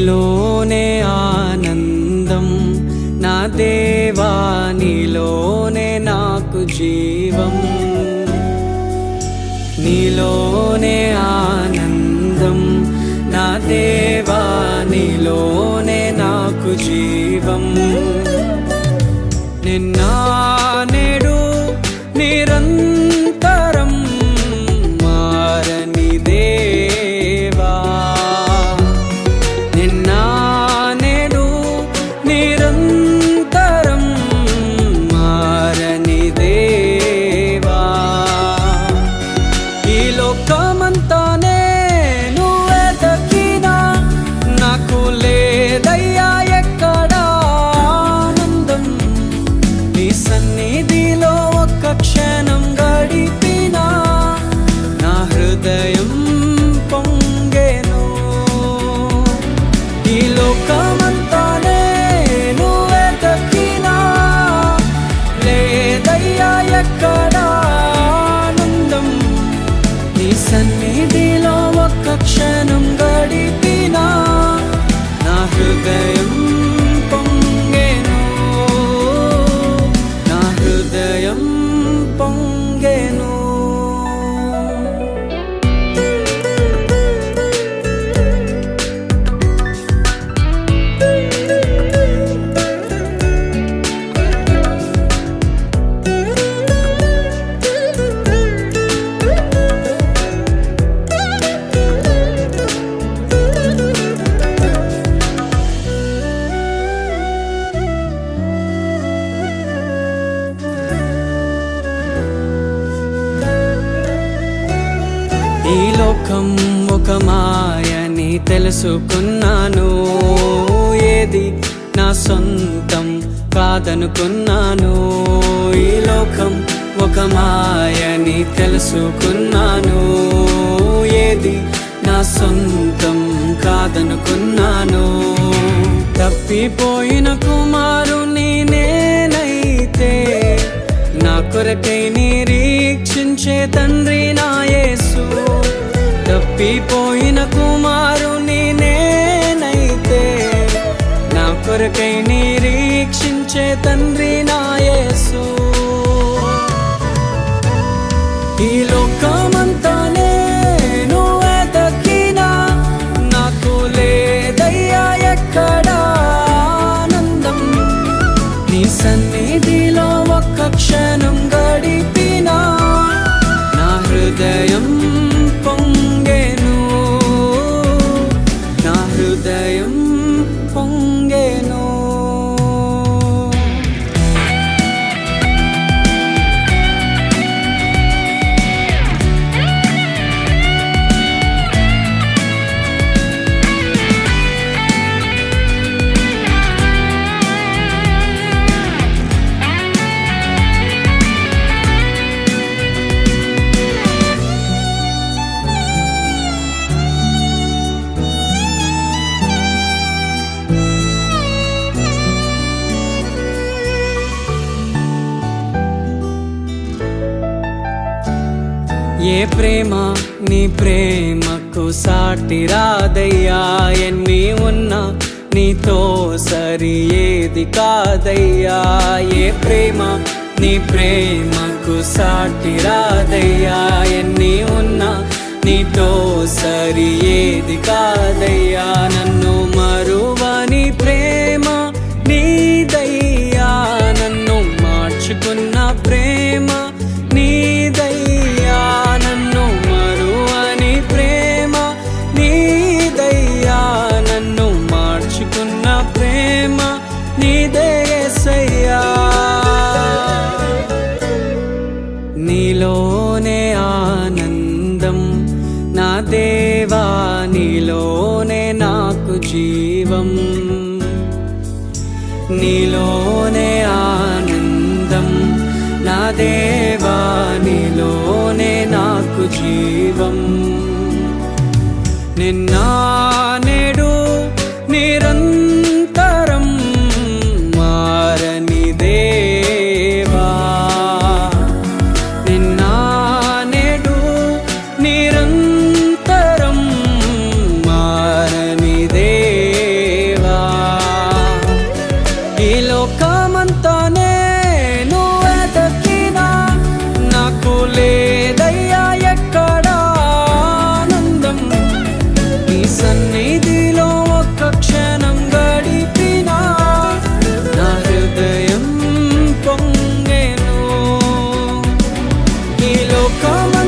నీలోనే ఆనందం నా దేవా, నీలోనే నాకు జీవం. నీలోనే ఆనందం నా దేవా, నీలోనే నాకు జీవం. నిన్న నేడు నిరంతరం మారని దేవా, నిన్న నేడు నిరంతరం మారని దేవా. ఈ లోకమంతానే నువ్వే దక్కినా నాకు లేదయ్యా ఎక్కడా ఆనందం. నీ సన్నిధిలో ఒక్క క్షణం గడిపినా నా హృదయం పొంగెను. ఈ లోకమంతానే నువ్వే దక్కినా లేదయ్యా ఎక్కడా ఆనందం. నీ సన్నిధిలో ఒక్క క్షణం గడిపినా నా హృదయం పొంగెను, నా హృదయం పొంగెను. ఈ లోకం ఒక మాయని తెలుసుకున్నాను, ఏది నా సొంతం కాదనుకున్నాను. ఈ లోకం ఒక మాయని తెలుసుకున్నాను, ఏది నా సొంతం కాదనుకున్నాను. తప్పిపోయిన కుమారుని నేనైతే నా కొరకై నిరీక్షించే తండ్రి నా యేసు. తప్పిపోయిన కుమారుని నేనైతే నా కొరకై నిరీక్షించే తండ్రి నా యేసు. ఈ లోకమంతానే నువ్వే దక్కినా నాకు లేదయ్యా ఎక్కడా ఆనందం. నీ సన్నిధిలో ఒక్క క్షణం గడిపినా నా హృదయం పొంగెను, నా హృదయం పొంగెను. ఏ ప్రేమ నీ ప్రేమకు సాటి రాదయ్యా, ఎన్ని ఉన్నా నీతో సరి ఏది కాదయ్యా. ఏ ప్రేమ నీ ప్రేమకు సాటి రాదయ్యా, ఎన్ని ఉన్నా నీతో సరి ఏది కాదయ్యా. నన్ను మరువని ప్రేమ నీదయ్యా, నన్ను మార్చుకున్న ప్రేమ నీదయ్యా. నన్ను మరువని ప్రేమ నీదయ్యా, నన్ను మార్చుకున్న ప్రేమ నీదే యేసయ్యా. నీలోనే ఆనందం నా దేవా, నీలోనే నాకు జీవం. నీలోనే ఆనందం నా దేవా, నీలోనే నాకు జీవం. నిన్న నేడు నిరంతరం మారని దేవా, నిన్న నేడు నిరంతరం మారని దేవా. లోకమ